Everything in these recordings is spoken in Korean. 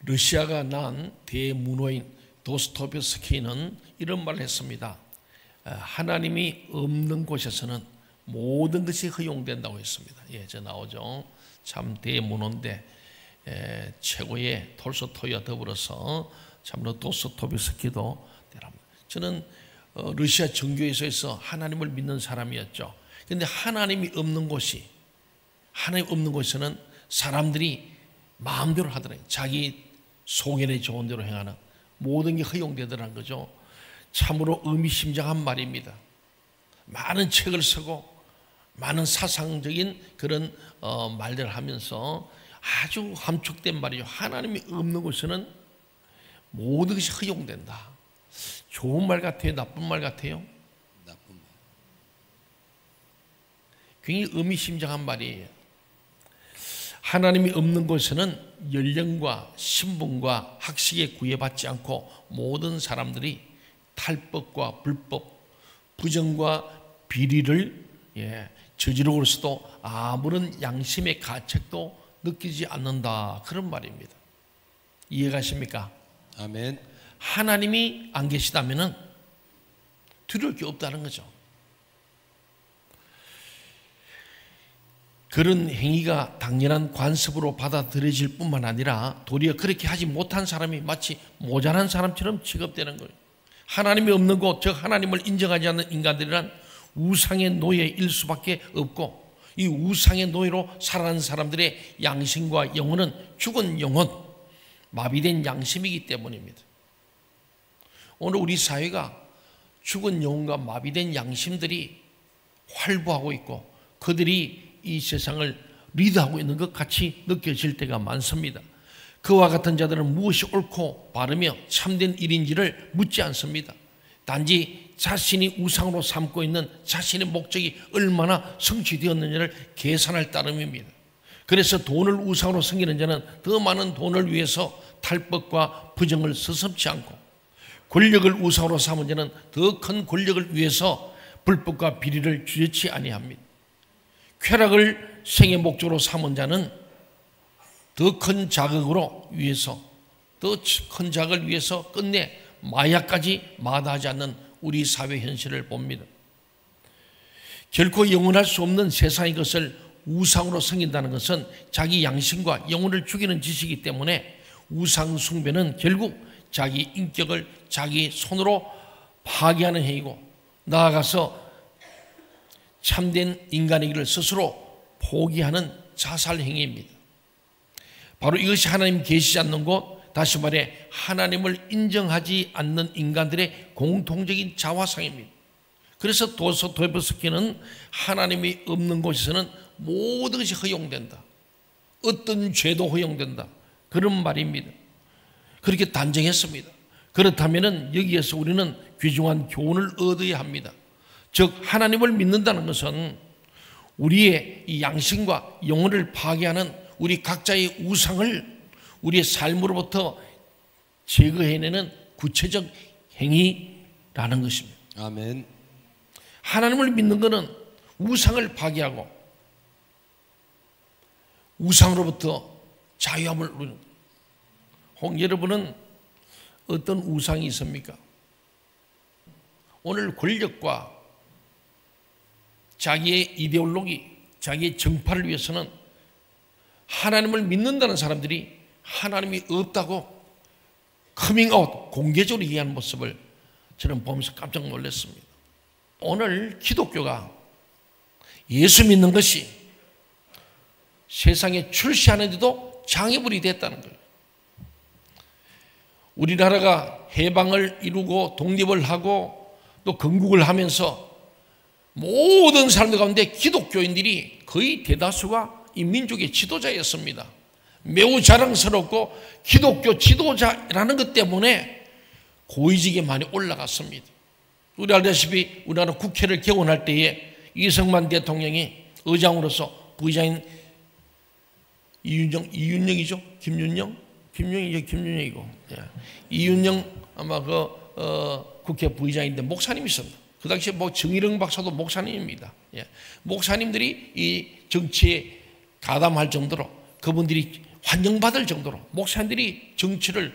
러시아가 낳은 대문호인 도스토옙스키는 이런 말을 했습니다. 하나님이 없는 곳에서는 모든 것이 허용된다고 했습니다. 예, 저 나오죠. 참 대문호인데 최고의 톨스토이와 더불어서 참으로 도스토옙스키도 대랍니다. 저는 러시아 정교회에서 하나님을 믿는 사람이었죠. 그런데 하나님이 없는 곳이, 하나님 없는 곳에서는 사람들이 마음대로 하더라고요. 자기 속에 좋은 대로 행하는 모든 게 허용되더라는 거죠. 참으로 의미심장한 말입니다. 많은 책을 쓰고 많은 사상적인 그런 말들을 하면서 아주 함축된 말이죠. 하나님이 없는 곳에는 모든 것이 허용된다. 좋은 말 같아요? 나쁜 말 같아요? 나쁜 말. 굉장히 의미심장한 말이에요. 하나님이 없는 곳에는 연령과 신분과 학식에 구애받지 않고 모든 사람들이 탈법과 불법, 부정과 비리를 저지르고서도 아무런 양심의 가책도 느끼지 않는다. 그런 말입니다. 이해가십니까? 아멘. 하나님이 안 계시다면 두려울 게 없다는 거죠. 그런 행위가 당연한 관습으로 받아들여질 뿐만 아니라 도리어 그렇게 하지 못한 사람이 마치 모자란 사람처럼 취급되는 거예요. 하나님이 없는 곳, 즉 하나님을 인정하지 않는 인간들이란 우상의 노예일 수밖에 없고, 이 우상의 노예로 살아가는 사람들의 양심과 영혼은 죽은 영혼, 마비된 양심이기 때문입니다. 오늘 우리 사회가 죽은 영혼과 마비된 양심들이 활보하고 있고 그들이 이 세상을 리드하고 있는 것 같이 느껴질 때가 많습니다. 그와 같은 자들은 무엇이 옳고 바르며 참된 일인지를 묻지 않습니다. 단지 자신이 우상으로 삼고 있는 자신의 목적이 얼마나 성취되었느냐를 계산할 따름입니다. 그래서 돈을 우상으로 섬기는 자는 더 많은 돈을 위해서 탈법과 부정을 서슴지 않고, 권력을 우상으로 삼은 자는 더 큰 권력을 위해서 불법과 비리를 주저치 아니합니다. 쾌락을 생의 목적으로 삼은 자는 더 큰 자극으로 위해서, 더 큰 자극을 위해서 끝내 마약까지 마다하지 않는 우리 사회 현실을 봅니다. 결코 영원할 수 없는 세상의 것을 우상으로 섬긴다는 것은 자기 양심과 영혼을 죽이는 짓이기 때문에 우상 숭배는 결국 자기 인격을 자기 손으로 파괴하는 행위고, 나아가서 참된 인간의 길을 스스로 포기하는 자살 행위입니다. 바로 이것이 하나님 계시지 않는 곳, 다시 말해 하나님을 인정하지 않는 인간들의 공통적인 자화상입니다. 그래서 도스토옙스키는 하나님이 없는 곳에서는 모든 것이 허용된다, 어떤 죄도 허용된다, 그런 말입니다. 그렇게 단정했습니다. 그렇다면 여기에서 우리는 귀중한 교훈을 얻어야 합니다. 즉 하나님을 믿는다는 것은 우리의 이 양심과 영혼을 파괴하는 우리 각자의 우상을 우리의 삶으로부터 제거해내는 구체적 행위라는 것입니다. 아멘. 하나님을 믿는 것은 우상을 파괴하고 우상으로부터 자유함을 누리는 거예요. 혹 여러분은 어떤 우상이 있습니까? 오늘 권력과 자기의 이데올로기, 자기의 정파를 위해서는 하나님을 믿는다는 사람들이 하나님이 없다고 커밍아웃, 공개적으로 얘기하는 모습을 저는 보면서 깜짝 놀랐습니다. 오늘 기독교가 예수 믿는 것이 세상에 출시하는데도 장애물이 됐다는 거예요. 우리나라가 해방을 이루고 독립을 하고 또 건국을 하면서 모든 사람들 가운데 기독교인들이 거의 대다수가 이 민족의 지도자였습니다. 매우 자랑스럽고 기독교 지도자라는 것 때문에 고위직에 많이 올라갔습니다. 우리 알다시피 우리나라 국회를 개원할 때에 이승만 대통령이 의장으로서 부의장인 이윤영이죠? 김윤영이고 이윤영 아마 국회 부의장인데 목사님이셨습니다. 그 당시에 정일영 박사도 목사님입니다. 목사님들이 이 정치에 가담할 정도로 그분들이 환영받을 정도로 목사님들이 정치를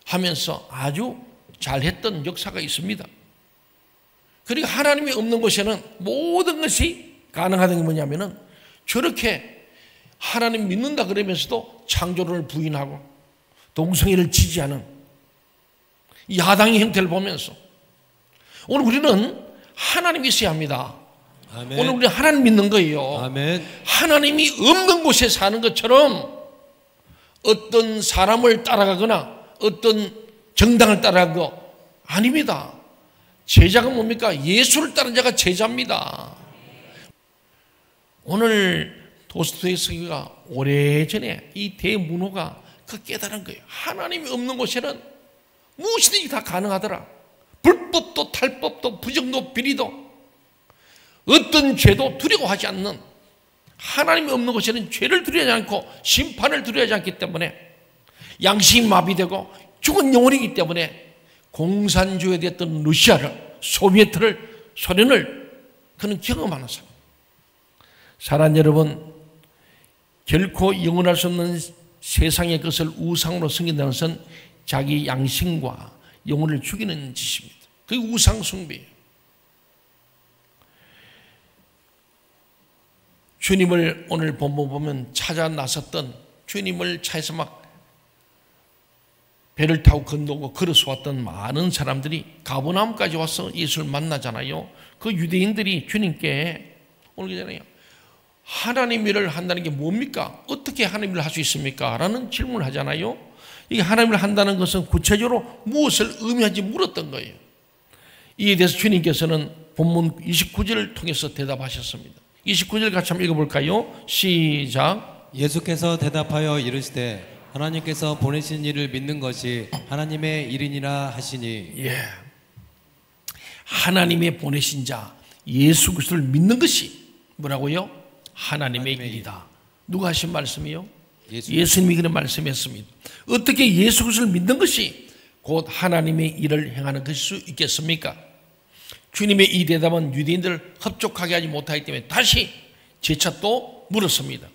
하면서 아주 잘했던 역사가 있습니다. 그리고 하나님이 없는 곳에는 모든 것이 가능하던 게 뭐냐면은 저렇게 하나님 믿는다 그러면서도 창조론을 부인하고 동성애를 지지하는 야당의 형태를 보면서 오늘 우리는 하나님이 있어야 합니다. 아멘. 오늘 우리는 하나님 믿는 거예요. 아멘. 하나님이 없는 곳에 사는 것처럼 어떤 사람을 따라가거나 어떤 정당을 따라가고 아닙니다. 제자가 뭡니까? 예수를 따른 자가 제자입니다. 오늘 도스토옙스키가 오래전에 이 대문호가 그 깨달은 거예요. 하나님이 없는 곳에는 무엇이든지 다 가능하더라. 불법도 탈법도 부정도 비리도 어떤 죄도 두려워하지 않는, 하나님이 없는 곳에는 죄를 두려워하지 않고 심판을 두려워하지 않기 때문에 양심이 마비되고 죽은 영혼이기 때문에 공산주의에 됐던 러시아를, 소비에트를, 소련을 그는 경험하는 사람. 사랑하는 여러분, 결코 영원할 수 없는 세상의 것을 우상으로 섬긴다는 것은 자기 양심과 영혼을 죽이는 짓입니다. 그게 우상 숭배예요. 주님을 오늘 본문 보면 찾아 나섰던, 주님을 차에서 막 배를 타고 건너고 걸어서 왔던 많은 사람들이 가버나움까지 와서 예수를 만나잖아요. 그 유대인들이 주님께 오늘 그러잖아요. 하나님 일을 한다는 게 뭡니까? 어떻게 하나님 일을 할 수 있습니까? 라는 질문을 하잖아요. 이게 하나님 일을 한다는 것은 구체적으로 무엇을 의미하는지 물었던 거예요. 이에 대해서 주님께서는 본문 29절을 통해서 대답하셨습니다. 29절 같이 한번 읽어볼까요? 시작. 예수께서 대답하여 이르시되 하나님께서 보내신 이를 믿는 것이 하나님의 일이니라 하시니. 예. 하나님의 보내신 자 예수 그리스도를 믿는 것이 뭐라고요? 하나님의 일이다. 누가 하신 말씀이요? 예수님이 그런 말씀했습니다. 어떻게 예수 그리스도를 믿는 것이 곧 하나님의 일을 행하는 것일 수 있겠습니까? 주님의 이 대답은 유대인들을 흡족하게 하지 못하기 때문에 다시 재차 또 물었습니다.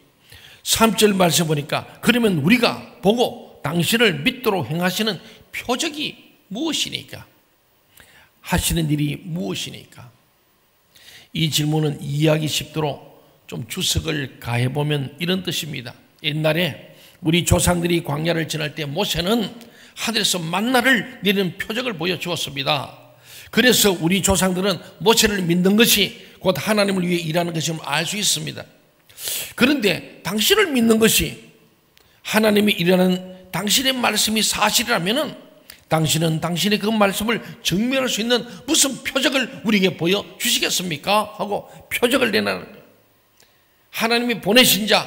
3절 말씀 보니까 그러면 우리가 보고 당신을 믿도록 행하시는 표적이 무엇이니까? 하시는 일이 무엇이니까? 이 질문은 이해하기 쉽도록 좀 주석을 가해보면 이런 뜻입니다. 옛날에 우리 조상들이 광야를 지날 때 모세는 하늘에서 만나를 내리는 표적을 보여주었습니다. 그래서 우리 조상들은 모세를 믿는 것이 곧 하나님을 위해 일하는 것임을 알 수 있습니다. 그런데 당신을 믿는 것이 하나님이 일하는 당신의 말씀이 사실이라면 당신은 당신의 그 말씀을 증명할 수 있는 무슨 표적을 우리에게 보여주시겠습니까? 하고 표적을 내라는 거예요. 하나님이 보내신 자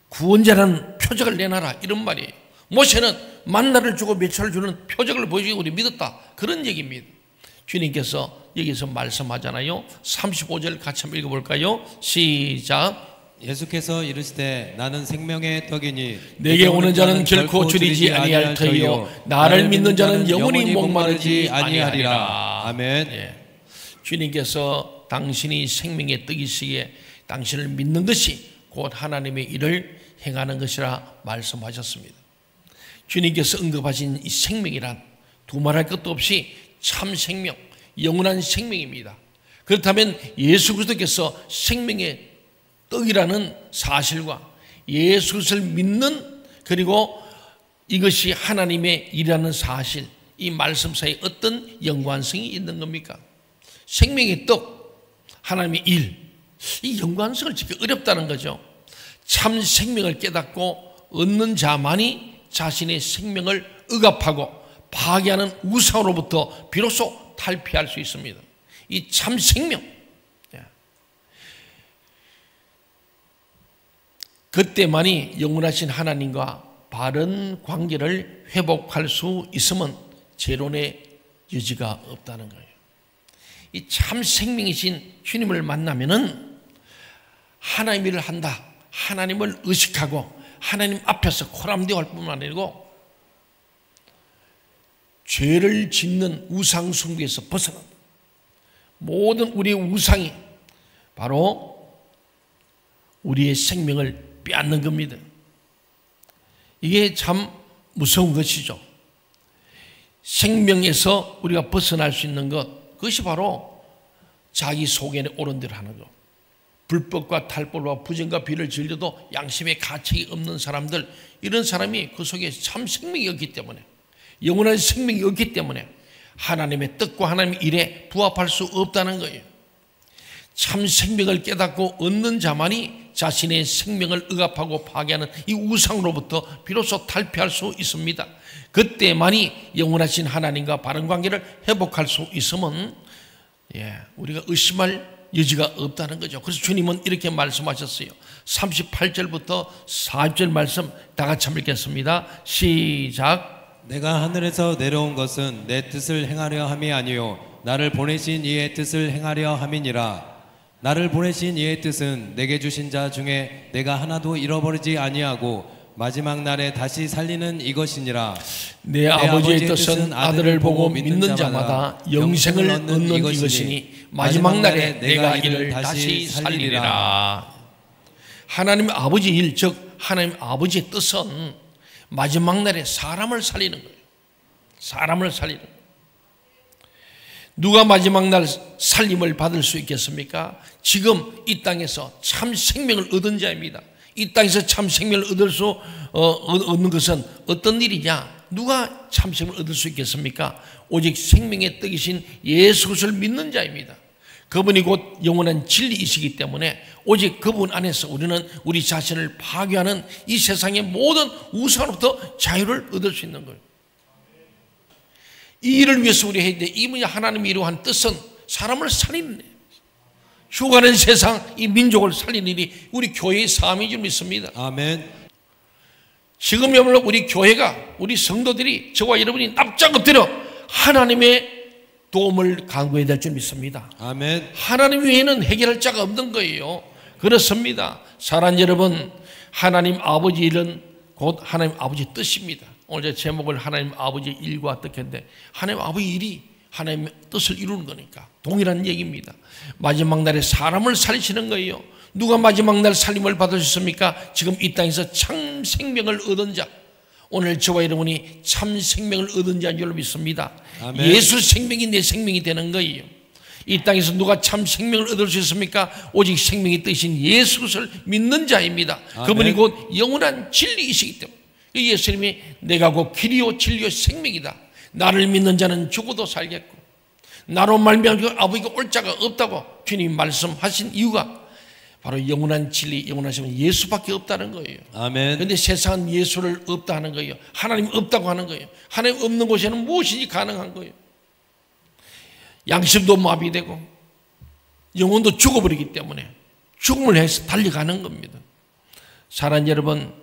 구원자라는 표적을 내놔라 이런 말이에요. 모세는 만나를 주고 메추를 주는 표적을 보여주고 우리 믿었다 그런 얘기입니다. 주님께서 여기서 말씀하잖아요. 35절 같이 한번 읽어볼까요? 시작. 예수께서 이르시되 나는 생명의 떡이니 내게 오는 자는 결코 줄이지 아니할 터이요 나를 믿는 자는 영원히 목마르지 아니하리라. 아멘. 예. 주님께서 당신이 생명의 떡이시기에 당신을 믿는 것이 곧 하나님의 일을 행하는 것이라 말씀하셨습니다. 주님께서 언급하신 이 생명이란 두말할 것도 없이 참 생명, 영원한 생명입니다. 그렇다면 예수 그리스도께서 생명의 떡이라는 사실과 예수 그리스도를 믿는 그리고 이것이 하나님의 일이라는 사실, 이 말씀 사이에 어떤 연관성이 있는 겁니까? 생명의 떡, 하나님의 일, 이 연관성을 짓기 어렵다는 거죠. 참 생명을 깨닫고 얻는 자만이 자신의 생명을 억압하고 파괴하는 우상으로부터 비로소 탈피할 수 있습니다. 이 참 생명, 그때만이 영원하신 하나님과 바른 관계를 회복할 수 있으면 재론의 여지가 없다는 거예요. 이 참 생명이신 주님을 만나면은 하나님 일을 한다, 하나님을 의식하고 하나님 앞에서 코람되어 할 뿐만 아니고 죄를 짓는 우상 숭배에서 벗어난다. 모든 우리의 우상이 바로 우리의 생명을 빼앗는 겁니다. 이게 참 무서운 것이죠. 생명에서 우리가 벗어날 수 있는 것, 그것이 바로 자기 속에 옳은 대로 하는 것. 불법과 탈법과 부정과 비를 즐겨도 양심의 가책이 없는 사람들, 이런 사람이 그 속에 참 생명이 없기 때문에, 영원한 생명이 없기 때문에 하나님의 뜻과 하나님의 일에 부합할 수 없다는 거예요. 참 생명을 깨닫고 얻는 자만이 자신의 생명을 억압하고 파괴하는 이 우상으로부터 비로소 탈피할 수 있습니다. 그때만이 영원하신 하나님과 바른 관계를 회복할 수 있으면 우리가 의심할 여지가 없다는 거죠. 그래서 주님은 이렇게 말씀하셨어요. 38절부터 40절 말씀 다 같이 한번 읽겠습니다. 시작. 내가 하늘에서 내려온 것은 내 뜻을 행하려 함이 아니요 나를 보내신 이의 뜻을 행하려 함이니라. 나를 보내신 이의 뜻은 내게 주신 자 중에 내가 하나도 잃어버리지 아니하고 마지막 날에 다시 살리는 이것이니라. 내 아버지의 뜻은 아들을 보고 믿는 자마다 영생을 얻는 이것이니 마지막 날에 내가 이를 다시 살리리라. 하나님 아버지의 일, 즉 하나님 아버지의 뜻은 마지막 날에 사람을 살리는 거예요. 사람을 살리는 거예요. 누가 마지막 날 살림을 받을 수 있겠습니까? 지금 이 땅에서 참 생명을 얻은 자입니다. 이 땅에서 참 생명을 얻는 것은 어떤 일이냐? 누가 참 생명을 얻을 수 있겠습니까? 오직 생명의 떡이신 예수 그리스도를 믿는 자입니다. 그분이 곧 영원한 진리이시기 때문에 오직 그분 안에서 우리는 우리 자신을 파괴하는 이 세상의 모든 우상으로부터 자유를 얻을 수 있는 거예요. 이 일을 위해서 우리 해야 돼. 이 하나님이 이루한 뜻은 사람을 살리는 데, 죽어가는 세상 이 민족을 살리는 일이 우리 교회의 사명인 줄 믿습니다. 아멘. 지금이야말로 우리 교회가, 우리 성도들이, 저와 여러분이 납작 엎드려 하나님의 도움을 간구해야 될 줄 믿습니다. 아멘. 하나님 외에는 해결할 자가 없는 거예요. 그렇습니다. 사랑하는 여러분, 하나님 아버지 일은 곧 하나님 아버지 뜻입니다. 오늘 제 제목을 하나님 아버지의 일과 뜻인데, 하나님 아버지 일이 하나님의 뜻을 이루는 거니까 동일한 얘기입니다. 마지막 날에 사람을 살리시는 거예요. 누가 마지막 날 살림을 받을 수 있습니까? 지금 이 땅에서 참 생명을 얻은 자, 오늘 저와 여러분이 참 생명을 얻은 자인 줄 믿습니다. 아멘. 예수 생명이 내 생명이 되는 거예요. 이 땅에서 누가 참 생명을 얻을 수 있습니까? 오직 생명이 뜻인 예수 그리스도를 믿는 자입니다. 아멘. 그분이 곧 영원한 진리이시기 때문에 예수님이 내가 곧 길이요 진리요 생명이다. 나를 믿는 자는 죽어도 살겠고 나로 말미암아 아버지가 올 자가 없다고 주님이 말씀하신 이유가 바로 영원한 진리, 영원하신 예수밖에 없다는 거예요. 아멘. 그런데 세상은 예수를 없다 하는 거예요. 하나님 없다고 하는 거예요. 하나님 없는 곳에는 무엇이지 가능한 거예요. 양심도 마비되고 영혼도 죽어버리기 때문에 죽음을 해서 달려가는 겁니다. 사랑하는 여러분,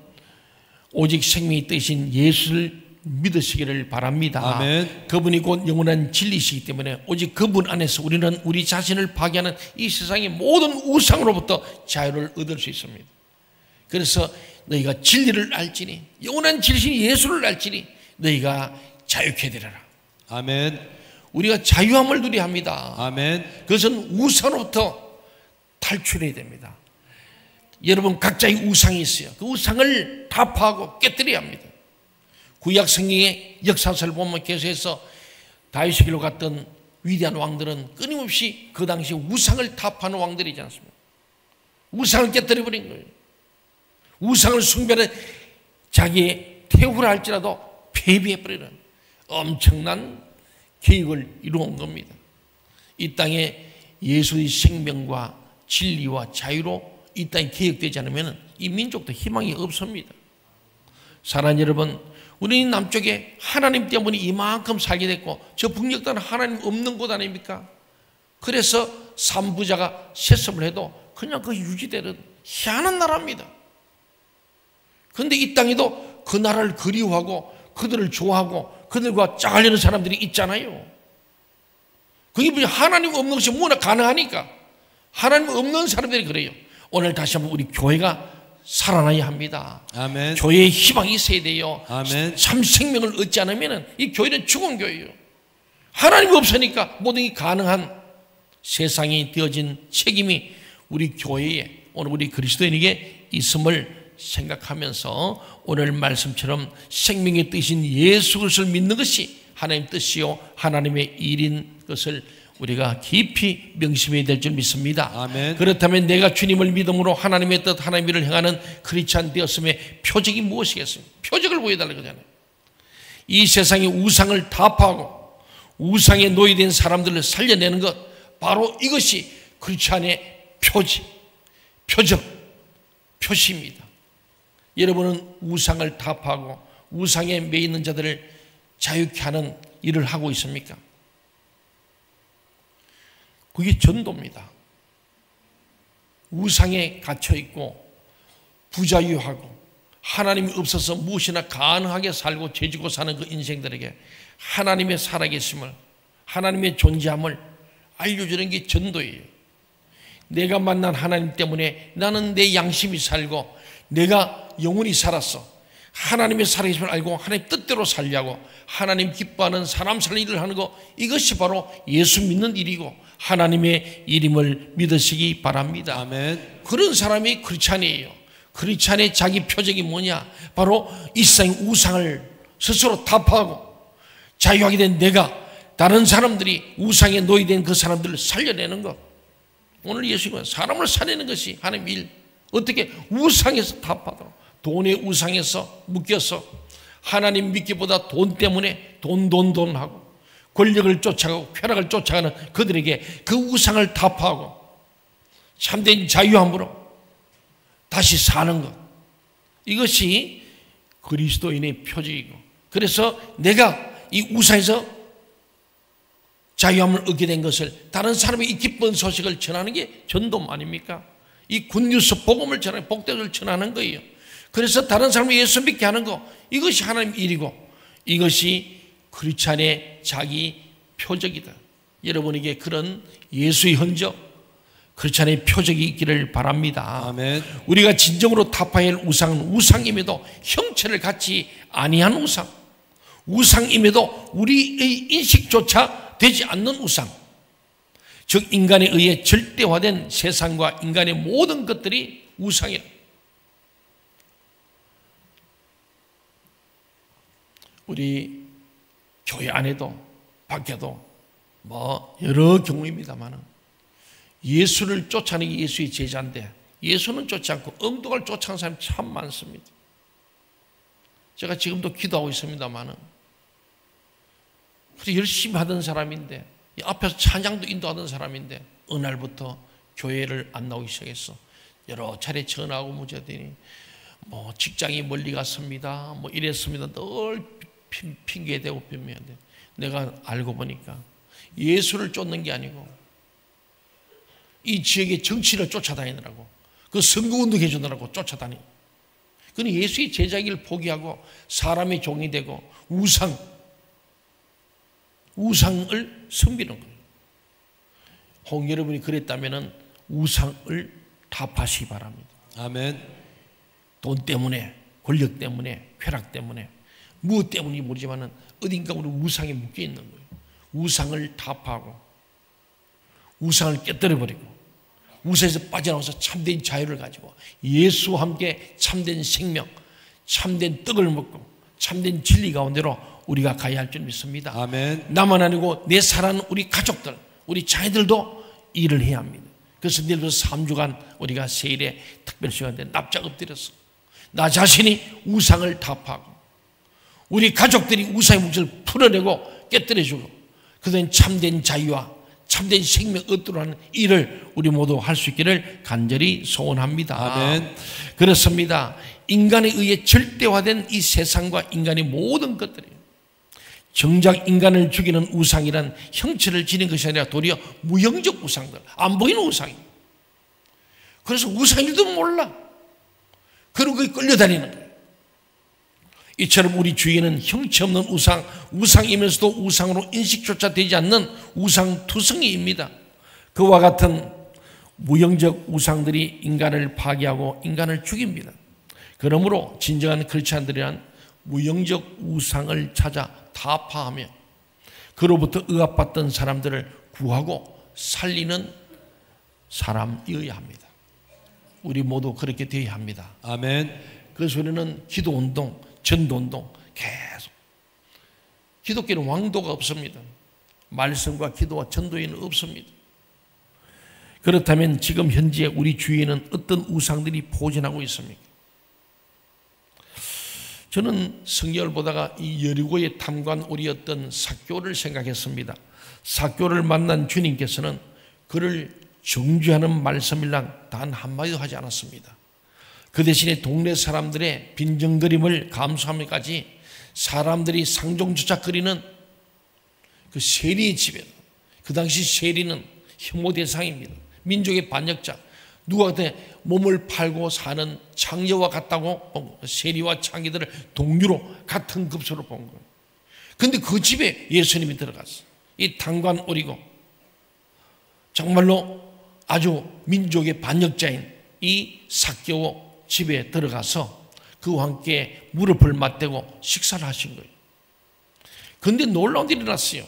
오직 생명이 뜻인 예수를 믿으시기를 바랍니다. 아멘. 그분이 곧 영원한 진리이시기 때문에 오직 그분 안에서 우리는 우리 자신을 파괴하는 이 세상의 모든 우상으로부터 자유를 얻을 수 있습니다. 그래서 너희가 진리를 알지니, 영원한 진리신 예수를 알지니 너희가 자유케 되리라. 아멘. 우리가 자유함을 누려야 합니다. 아멘. 그것은 우상으로부터 탈출해야 됩니다. 여러분 각자의 우상이 있어요. 그 우상을 타파하고 깨뜨려야 합니다. 구약 성경의 역사서를 보면 계속해서 다윗의 길로 갔던 위대한 왕들은 끊임없이 그 당시 우상을 타파하는 왕들이지 않습니까? 우상을 깨뜨려버린 거예요. 우상을 숭배하는 자기의 태후라 할지라도 폐비해버리는 엄청난 계획을 이루어온 겁니다. 이 땅에 예수의 생명과 진리와 자유로 이 땅이 개혁되지 않으면 이 민족도 희망이 없습니다. 사랑하는 여러분, 우리는 남쪽에 하나님 때문에 이만큼 살게 됐고 저 북녘 땅은 하나님 없는 곳 아닙니까? 그래서 삼부자가 세습을 해도 그냥 그 유지되는 희한한 나라입니다. 그런데 이 땅에도 그 나라를 그리워하고 그들을 좋아하고 그들과 짝하려는 사람들이 있잖아요. 그게 뭐냐? 하나님 없는 것이 뭐나 가능하니까. 하나님 없는 사람들이 그래요. 오늘 다시 한번 우리 교회가 살아나야 합니다. 아멘. 교회에 희망이 있어야 돼요. 아멘. 참 생명을 얻지 않으면 이 교회는 죽은 교회예요. 하나님이 없으니까 모든 게 가능한 세상에 되어진 책임이 우리 교회에, 오늘 우리 그리스도인에게 있음을 생각하면서 오늘 말씀처럼 생명의 뜻인 예수 그리스도를 믿는 것이 하나님 뜻이요 하나님의 일인 것을 우리가 깊이 명심해야 될 줄 믿습니다. 아멘. 그렇다면 내가 주님을 믿음으로 하나님의 뜻 하나님의 일을 행하는 크리스찬 되었음의 표적이 무엇이겠습니까? 표적을 보여달라는 거잖아요. 이 세상의 우상을 타파하고 우상에 노예된 사람들을 살려내는 것, 바로 이것이 크리스찬의 표적, 표시입니다. 여러분은 우상을 타파하고 우상에 매여 있는 자들을 자유케 하는 일을 하고 있습니까? 그게 전도입니다. 우상에 갇혀있고 부자유하고 하나님이 없어서 무엇이나 가능하게 살고 죄지고 사는 그 인생들에게 하나님의 살아계심을, 하나님의 존재함을 알려주는 게 전도예요. 내가 만난 하나님 때문에 나는 내 양심이 살고 내가 영원히 살았어. 하나님의 살아계심을 알고 하나님 뜻대로 살려고 하나님 기뻐하는 사람 살리는 일을 하는 거, 이것이 바로 예수 믿는 일이고 하나님의 일임을 믿으시기 바랍니다. 아멘. 그런 사람이 크리스찬이에요. 크리스찬의 자기 표적이 뭐냐? 바로 이 세상의 우상을 스스로 타파하고 자유하게 된 내가 다른 사람들이 우상에 노예된 그 사람들을 살려내는 것. 오늘 예수님은 사람을 살리는 것이 하나님 일. 어떻게 우상에서 타파하도록, 돈의 우상에서 묶여서 하나님 믿기보다 돈 때문에 돈 하고 권력을 쫓아가고 쾌락을 쫓아가는 그들에게 그 우상을 타파하고 참된 자유함으로 다시 사는 것, 이것이 그리스도인의 표적이고, 그래서 내가 이 우상에서 자유함을 얻게 된 것을 다른 사람이 이 기쁜 소식을 전하는 게 전도 아닙니까? 이 굿뉴스 복음을 전하는, 복되를 전하는 거예요. 그래서 다른 사람을 예수 믿게 하는 거, 이것이 하나님 일이고 이것이 크리스찬의 자기 표적이다. 여러분에게 그런 예수의 흔적, 크리스찬의 표적이 있기를 바랍니다. 아멘. 우리가 진정으로 타파할 우상은 우상임에도 형체를 갖지 아니한 우상, 우상임에도 우리의 인식조차 되지 않는 우상, 즉 인간에 의해 절대화된 세상과 인간의 모든 것들이 우상이라. 우리 교회 안에도 밖에도 뭐 여러 경우입니다만은 예수를 쫓아내는 게 예수의 제자인데 예수는 쫓지 않고 엉뚱을 쫓아가는 사람이 참 많습니다. 제가 지금도 기도하고 있습니다만은 열심히 하던 사람인데, 앞에서 찬양도 인도하던 사람인데 어느 날부터 교회를 안 나오기 시작했어. 여러 차례 전화하고 무죄되니 뭐 직장이 멀리 갔습니다, 뭐 이랬습니다, 늘 핑계대고 변명하는데, 내가 알고 보니까 예수를 쫓는 게 아니고 이 지역의 정치를 쫓아다니느라고, 그 선거운동 해주느라고 쫓아다니. 그는 예수의 제자기를 포기하고 사람의 종이 되고 우상을 섬기는 거예요. 혹 여러분이 그랬다면 우상을 타파하시기 바랍니다. 아멘. 돈 때문에, 권력 때문에, 쾌락 때문에, 무엇 때문인지 모르지만 어딘가 우리 우상에 묶여 있는 거예요. 우상을 타파하고 우상을 깨뜨려버리고 우상에서 빠져나와서 참된 자유를 가지고 예수와 함께 참된 생명, 참된 떡을 먹고 참된 진리 가운데로 우리가 가야 할 줄 믿습니다. 아멘. 나만 아니고 내 사랑하는 우리 가족들, 우리 자녀들도 일을 해야 합니다. 그래서 내일부터 3주간 우리가 세일에 특별 시간에 납작 엎드렸어. 나 자신이 우상을 타파하고 우리 가족들이 우상의 묵시를 풀어내고 깨뜨려주고 그다음 참된 자유와 참된 생명 얻도록 하는 일을 우리 모두 할 수 있기를 간절히 소원합니다. 아멘. 그렇습니다. 인간에 의해 절대화된 이 세상과 인간의 모든 것들이 정작 인간을 죽이는 우상이란 형체를 지닌 것이 아니라 도리어 무형적 우상들, 안 보이는 우상입니다. 그래서 우상일도 몰라. 그리고 거기 끌려다니는 거예요. 이처럼 우리 주위에는 형체 없는 우상이면서도 우상으로 인식조차 되지 않는 우상투성이입니다. 그와 같은 무형적 우상들이 인간을 파괴하고 인간을 죽입니다. 그러므로 진정한 크리스찬들이란 무형적 우상을 찾아 타파하며 그로부터 억압받던 사람들을 구하고 살리는 사람이어야 합니다. 우리 모두 그렇게 되어야 합니다. 아멘. 그래서 우리는 기도운동, 전도운동 계속. 기독교는 왕도가 없습니다. 말씀과 기도와 전도에는 없습니다. 그렇다면 지금 현재 우리 주위에는 어떤 우상들이 포진하고 있습니까? 저는 성경을 보다가 이 여리고의 탐관오리였던 삭개오를 생각했습니다. 삭개오를 만난 주님께서는 그를 정죄하는 말씀일랑 단 한마디도 하지 않았습니다. 그 대신에 동네 사람들의 빈정거림을 감수하면까지 사람들이 상종주착거리는 그 세리의 집에, 그 당시 세리는 혐오 대상입니다. 민족의 반역자, 누구한테 몸을 팔고 사는 창녀와 같다고 본 거예요. 세리와 창녀들을 동류로 같은 급소로 본 거예요. 그런데 그 집에 예수님이 들어갔어요. 이 탐관오리고 정말로 아주 민족의 반역자인 이 삭개오 집에 들어가서 그와 함께 무릎을 맞대고 식사를 하신 거예요. 그런데 놀라운 일이 일어났어요.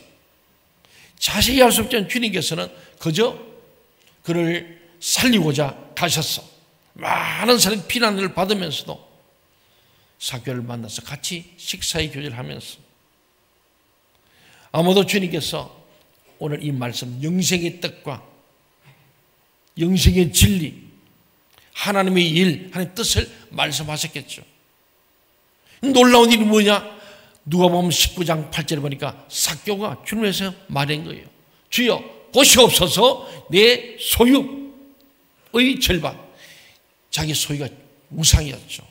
자세히 할 수 없지만 주님께서는 그저 그를 살리고자 가셨어. 많은 사람이 비난을 받으면서도 삭개오를 만나서 같이 식사의 교제를 하면서 아마도 주님께서 오늘 이 말씀 영생의 뜻과 영생의 진리, 하나님의 일, 하나님의 뜻을 말씀하셨겠죠. 놀라운 일이 뭐냐? 누가복음 19장 8절에 보니까 삭개오가 주님에서 말한 거예요. 주여 보시옵소서 내 소유의 절반. 자기 소유가 우상이었죠.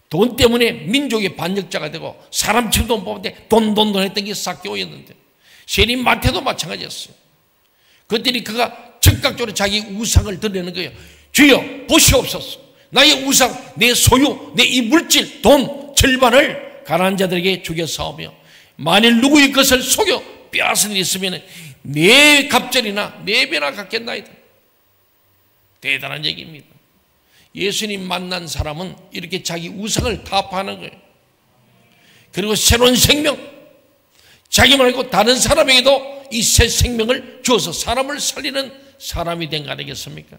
돈 때문에 민족의 반역자가 되고 사람 치도 뽑는데 돈 했던 게 삭개오였는데 세리 마태도 마찬가지였어요. 그랬더니 그가 즉각적으로 자기 우상을 드러내는 거예요. 주여 보시옵소서 나의 우상, 내 소유, 내 이 물질, 돈 절반을 가난한 자들에게 주겨 사오며 만일 누구의 것을 속여 빼앗은 일이 있으면 네 갑절이나 네 배나 갚겠나이다. 대단한 얘기입니다. 예수님 만난 사람은 이렇게 자기 우상을 타파하는 거예요. 그리고 새로운 생명, 자기 말고 다른 사람에게도 이 새 생명을 주어서 사람을 살리는 사람이 된 거 아니겠습니까?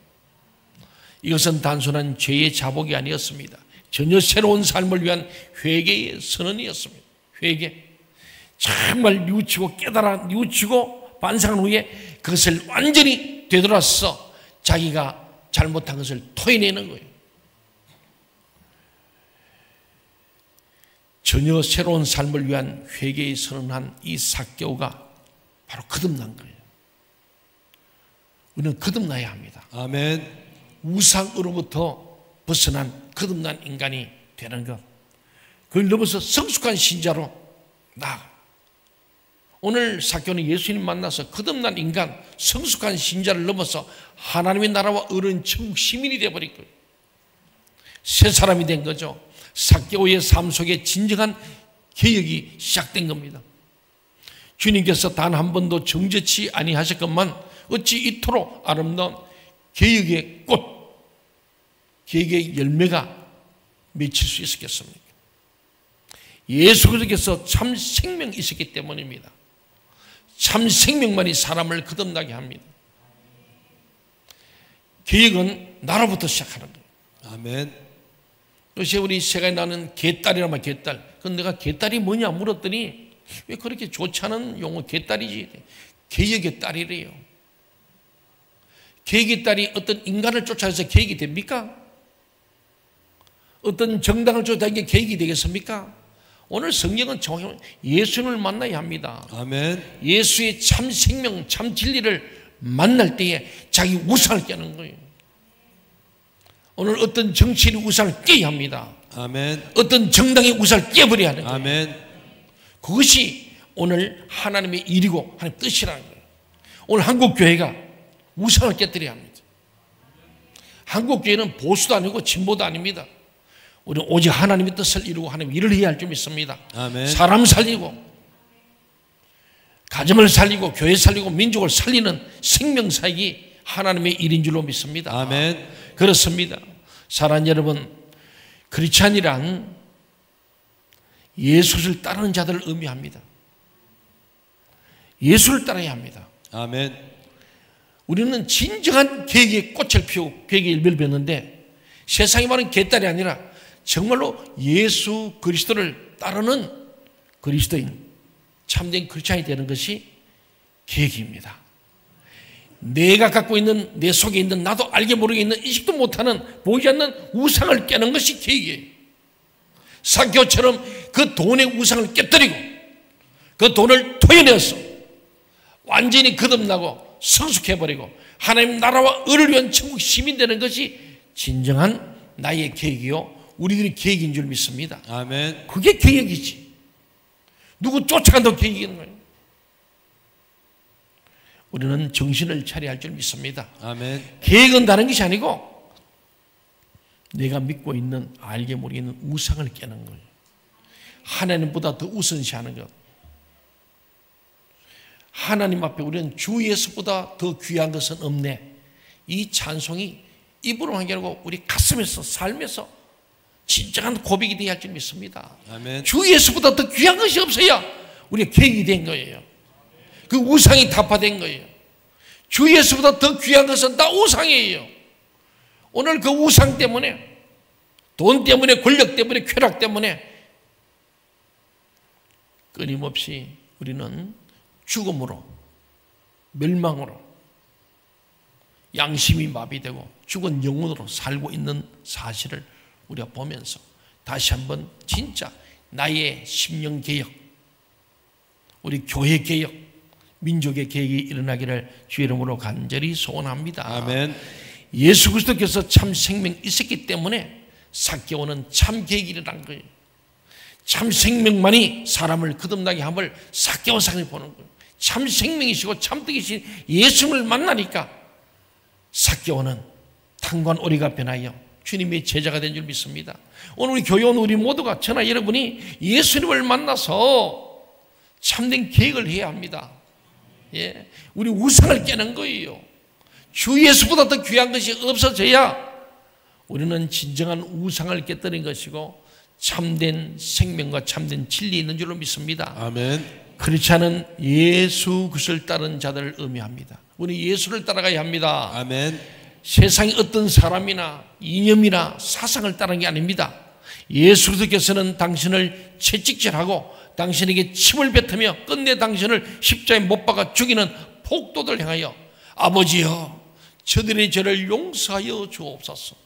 이것은 단순한 죄의 자복이 아니었습니다. 전혀 새로운 삶을 위한 회개의 선언이었습니다. 회개. 정말 뉘우치고 깨달아 뉘우치고 반성한 후에 그것을 완전히 되돌아서 자기가 잘못한 것을 토해내는 거예요. 전혀 새로운 삶을 위한 회개의 선언한 이 삭개오가 바로 거듭난 거예요. 우리는 거듭나야 합니다. 아멘. 우상으로부터 벗어난 거듭난 인간이 되는 것, 그걸 넘어서 성숙한 신자로 나아가. 오늘 삭개오는 예수님 만나서 거듭난 인간, 성숙한 신자를 넘어서 하나님의 나라와 어른 천국 시민이 되어버린 거예요. 새 사람이 된 거죠. 삭개오의 삶 속에 진정한 개혁이 시작된 겁니다. 주님께서 단 한 번도 정죄치 아니하셨건만 어찌 이토록 아름다운 개혁의 꽃, 개혁의 열매가 맺힐 수 있었겠습니까? 예수 그리스도께서 참 생명이 있었기 때문입니다. 참 생명만이 사람을 거듭나게 합니다. 개혁은 나로부터 시작하는 거예요. 아멘. 요새 우리 세간에 나는 개딸이란 말, 개딸. 그건 내가 개딸이 뭐냐 물었더니 왜 그렇게 좋지 않은 용어 개딸이지? 개혁의 딸이래요. 개혁의 딸이 어떤 인간을 쫓아서 개혁이 됩니까? 어떤 정당을 쫓아다니는 게 개혁이 되겠습니까? 오늘 성경은 정확히 예수를 만나야 합니다. 아멘. 예수의 참 생명, 참 진리를 만날 때에 자기 우상을 깨는 거예요. 오늘 어떤 정치인의 우상을 깨야 합니다. 아멘. 어떤 정당의 우상을 깨버려야 하는 거예요. 아멘. 그것이 오늘 하나님의 일이고 하나님의 뜻이라는 거예요. 오늘 한국교회가 우상을 깨뜨려야 합니다. 한국교회는 보수도 아니고 진보도 아닙니다. 우리는 오직 하나님의 뜻을 이루고 하나님의 일을 해야 할 줄 믿습니다. 아멘. 사람 살리고 가정을 살리고 교회 살리고 민족을 살리는 생명사역이 하나님의 일인 줄로 믿습니다. 아멘. 그렇습니다. 사랑하는 여러분, 크리스찬이란 예수를 따르는 자들을 의미합니다. 예수를 따라야 합니다. 아멘. 우리는 진정한 계획의 꽃을 피우고 계획의 열매를 맺는데 세상이 말하는 개딸이 아니라 정말로 예수 그리스도를 따르는 그리스도인, 참된 크리스찬이 되는 것이 계획입니다. 내가 갖고 있는, 내 속에 있는, 나도 알게 모르게 있는, 인식도 못하는, 보이지 않는 우상을 깨는 것이 계획이에요. 삭개오처럼 그 돈의 우상을 깨뜨리고 그 돈을 토해내어서 완전히 거듭나고 성숙해버리고 하나님 나라와 의를 위한 천국 시민 되는 것이 진정한 나의 계획이요 우리들의 계획인 줄 믿습니다. 아멘. 그게 계획이지. 누구 쫓아간다고 계획이는 거예요. 우리는 정신을 차려야 할 줄 믿습니다. 아멘. 계획은 다른 것이 아니고 내가 믿고 있는, 알게 모르게 있는 우상을 깨는 거예요. 하나님보다 더 우선시하는 것. 하나님 앞에 우리는 주 예수보다 더 귀한 것은 없네. 이 찬송이 입으로 한 게 아니고 우리 가슴에서, 삶에서 진정한 고백이 되어야 할 줄 믿습니다. 아멘. 주 예수보다 더 귀한 것이 없어야 우리가 계획이 된 거예요. 그 우상이 타파된 거예요. 주 예수보다 더 귀한 것은 다 우상이에요. 오늘 그 우상 때문에, 돈 때문에, 권력 때문에, 쾌락 때문에 끊임없이 우리는 죽음으로, 멸망으로, 양심이 마비되고 죽은 영혼으로 살고 있는 사실을 우리가 보면서 다시 한번 진짜 나의 심령 개혁, 우리 교회 개혁, 민족의 개혁이 일어나기를 주의 이름으로 간절히 소원합니다. 아멘. 예수 그리스도께서 참 생명이 있었기 때문에 삭개오는 참 계획이 일어난 거예요. 참 생명만이 사람을 거듭나게 함을 삭개오 상을 보는 거예요. 참 생명이시고 참 뜻이신 예수님을 만나니까 삭개오는 탕관 오리가 변하여 주님의 제자가 된 줄 믿습니다. 오늘 우리 교회 온 우리 모두가, 저나 여러분이 예수님을 만나서 참된 계획을 해야 합니다. 예, 우리 우상을 깨는 거예요. 주 예수보다 더 귀한 것이 없어져야 우리는 진정한 우상을 깨뜨린 것이고 참된 생명과 참된 진리 있는 줄로 믿습니다. 아멘. 그렇지 않은 예수 그리스도를 따르는 자들을 의미합니다. 우리 예수를 따라가야 합니다. 아멘. 세상의 어떤 사람이나 이념이나 사상을 따르는 게 아닙니다. 예수 그리스도께서는 당신을 채찍질하고 당신에게 침을 뱉으며 끝내 당신을 십자가에 못 박아 죽이는 폭도들 향하여 아버지여 저들의 죄를 용서하여 주옵소서.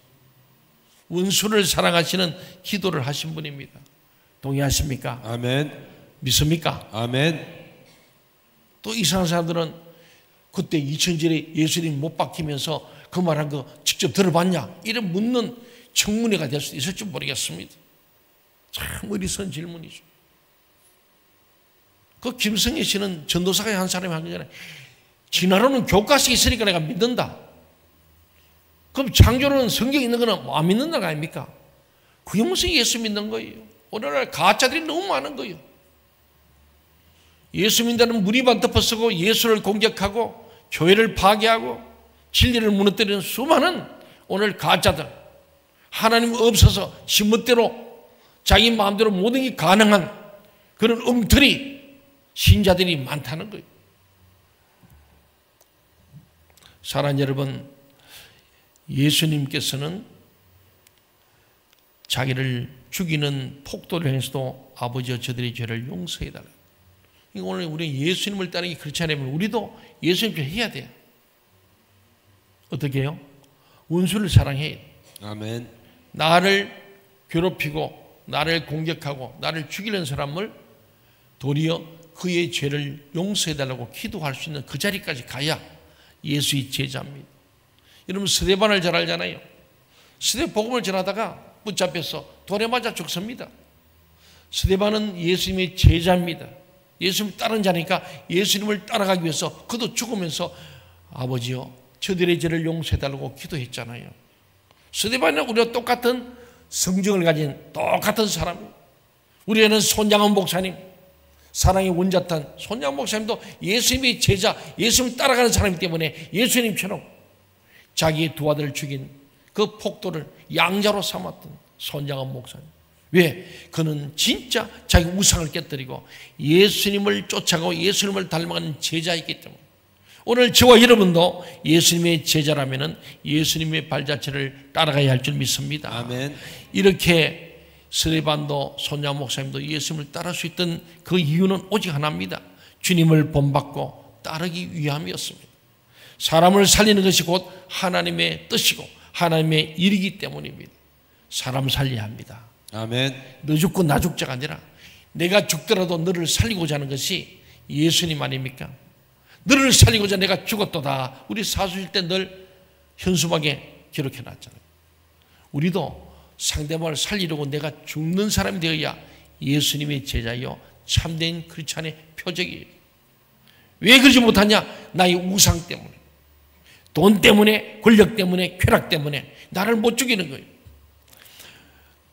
원수를 사랑하시는 기도를 하신 분입니다. 동의하십니까? 아멘. 믿습니까? 아멘. 또 이상한 사람들은 그때 2000절에 예수님 못 박히면서 그 말한 거 직접 들어봤냐? 이런 묻는 청문회가 될 수도 있을지 모르겠습니다. 참 어리석은 질문이죠. 그 김성애 씨는 전도사가 한 사람이 하기 전에 진화론은 교과서에 있으니까 내가 믿는다. 그럼 창조론은 성경에 있는 거는 안 믿는다는 거 아닙니까? 그게 무슨 예수 믿는 거예요? 오늘날 가짜들이 너무 많은 거예요. 예수 믿는다는 무리만 덮어쓰고 예수를 공격하고 교회를 파괴하고 진리를 무너뜨리는 수많은 오늘 가짜들, 하나님 없어서 지멋대로 자기 마음대로 모든 게 가능한 그런 엉터리 신자들이 많다는 거예요. 사랑하는 여러분, 예수님께서는 자기를 죽이는 폭도를 향해서도 아버지여 저들의 죄를 용서해달라. 오늘 우리 예수님을 따르기 그렇지 않으면 우리도 예수님께 해야 돼요. 어떻게 해요? 원수를 사랑해야 돼요. 아멘. 나를 괴롭히고 나를 공격하고 나를 죽이는 사람을 도리어 그의 죄를 용서해달라고 기도할 수 있는 그 자리까지 가야 예수의 제자입니다. 여러분 스데반을 잘 알잖아요. 스데반 복음을 전하다가 붙잡혀서 돌에 맞아 죽습니다. 스데반은 예수님의 제자입니다. 예수님 따른 자니까 예수님을 따라가기 위해서 그도 죽으면서 아버지여 저들의 죄를 용서해달라고 기도했잖아요. 스데반은 우리와 똑같은 성정을 가진 똑같은 사람이에요. 우리는 손양원 목사님, 사랑의 원자탄 손양원 목사님도 예수님의 제자, 예수님을 따라가는 사람이기 때문에 예수님처럼 자기의 두 아들을 죽인 그 폭도를 양자로 삼았던 손양원 목사님. 왜? 그는 진짜 자기 우상을 깨뜨리고 예수님을 쫓아가고 예수님을 닮아가는 제자이기 때문에. 오늘 저와 여러분도 예수님의 제자라면 예수님의 발자취를 따라가야 할 줄 믿습니다. 아멘. 이렇게 스데반도 손야 목사님도 예수님을 따를 수 있던 그 이유는 오직 하나입니다. 주님을 본받고 따르기 위함이었습니다. 사람을 살리는 것이 곧 하나님의 뜻이고 하나님의 일이기 때문입니다. 사람 살려야 합니다. 아멘. 너 죽고 나 죽자가 아니라 내가 죽더라도 너를 살리고자 하는 것이 예수님 아닙니까? 너를 살리고자 내가 죽었도다. 우리 사수일 때 늘 현수막에 기록해 놨잖아요. 우리도 상대방을 살리려고 내가 죽는 사람이 되어야 예수님의 제자요 참된 크리스찬의 표적이에요. 왜 그러지 못하냐? 나의 우상 때문에, 돈 때문에, 권력 때문에, 쾌락 때문에 나를 못 죽이는 거예요.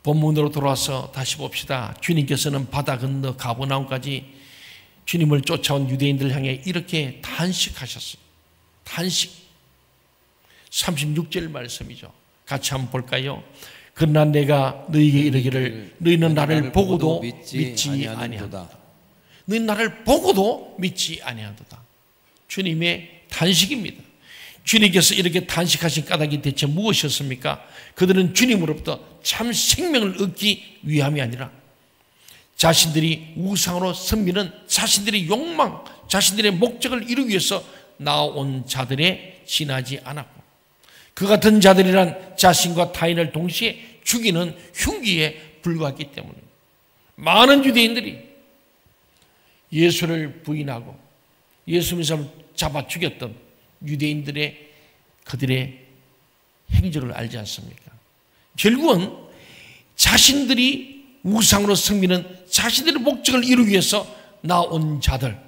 본문으로 돌아와서 다시 봅시다. 주님께서는 바다 건너 가버나움까지 주님을 쫓아온 유대인들 향해 이렇게 단식하셨어요. 단식. 36절 말씀이죠. 같이 한번 볼까요? 그러나 내가 너희에게 이르기를 너희는 나를 보고도 믿지 아니하도다. 너희는 나를 보고도 믿지 아니하도다. 주님의 단식입니다. 주님께서 이렇게 단식하신 까닭이 대체 무엇이었습니까? 그들은 주님으로부터 참 생명을 얻기 위함이 아니라 자신들이 우상으로 섬기는 자신들의 욕망, 자신들의 목적을 이루기 위해서 나온 자들에 지나지 않았고, 그 같은 자들이란 자신과 타인을 동시에 죽이는 흉기에 불과했기 때문에 많은 유대인들이 예수를 부인하고 예수님을 잡아 죽였던 유대인들의 그들의 행적을 알지 않습니까? 결국은 자신들이 우상으로 섬기는 자신들의 목적을 이루기 위해서 나온 자들,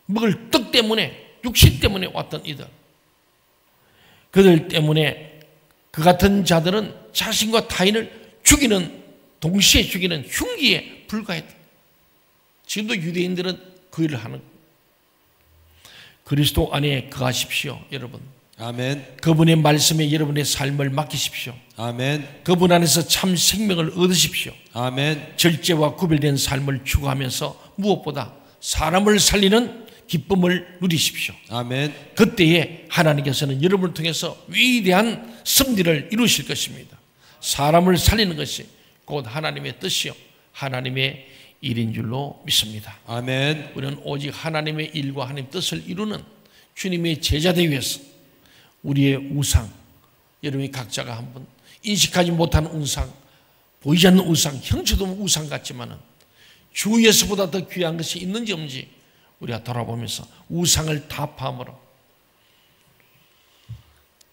먹을 떡 때문에, 육신 때문에 왔던 이들, 그들 때문에 그 같은 자들은 자신과 타인을 죽이는, 동시에 죽이는 흉기에 불과했다. 지금도 유대인들은 그 일을 하는 거예요. 그리스도 안에 거하십시오, 여러분. 아멘. 그분의 말씀에 여러분의 삶을 맡기십시오. 아멘. 그분 안에서 참 생명을 얻으십시오. 아멘. 절제와 구별된 삶을 추구하면서 무엇보다 사람을 살리는 기쁨을 누리십시오. 아멘. 그때에 하나님께서는 여러분을 통해서 위대한 섭리를 이루실 것입니다. 사람을 살리는 것이 곧 하나님의 뜻이요 하나님의 일인 줄로 믿습니다. 아멘. 우리는 오직 하나님의 일과 하나님의 뜻을 이루는 주님의 제자되기 위해서 우리의 우상, 여러분이 각자가 한번 인식하지 못하는 우상, 보이지 않는 우상, 형체도 없는 우상 같지만은 주 예수보다 더 귀한 것이 있는지 없는지 우리가 돌아보면서 우상을 타파함으로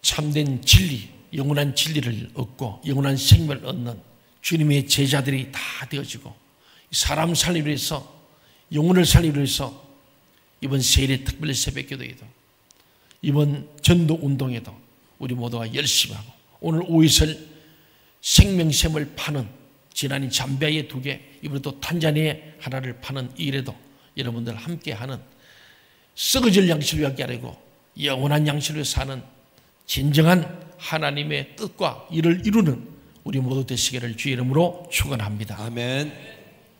참된 진리, 영원한 진리를 얻고 영원한 생명을 얻는 주님의 제자들이 다 되어지고 사람 살리기 위해서, 영혼을 살리기 위해서 이번 세일의 특별 새벽기도에도 이번 전도운동에도 우리 모두가 열심히 하고, 오늘 오이슬 생명샘을 파는, 지난해 잠비아에 2개, 이번에 또 탄자니아에 하나를 파는 일에도 여러분들 함께하는 썩어질 양식을 위하게 하려고 영원한 양식을 위해 사는 진정한 하나님의 뜻과 일을 이루는 우리 모두 되시기를 주의 이름으로 축원합니다. 아멘.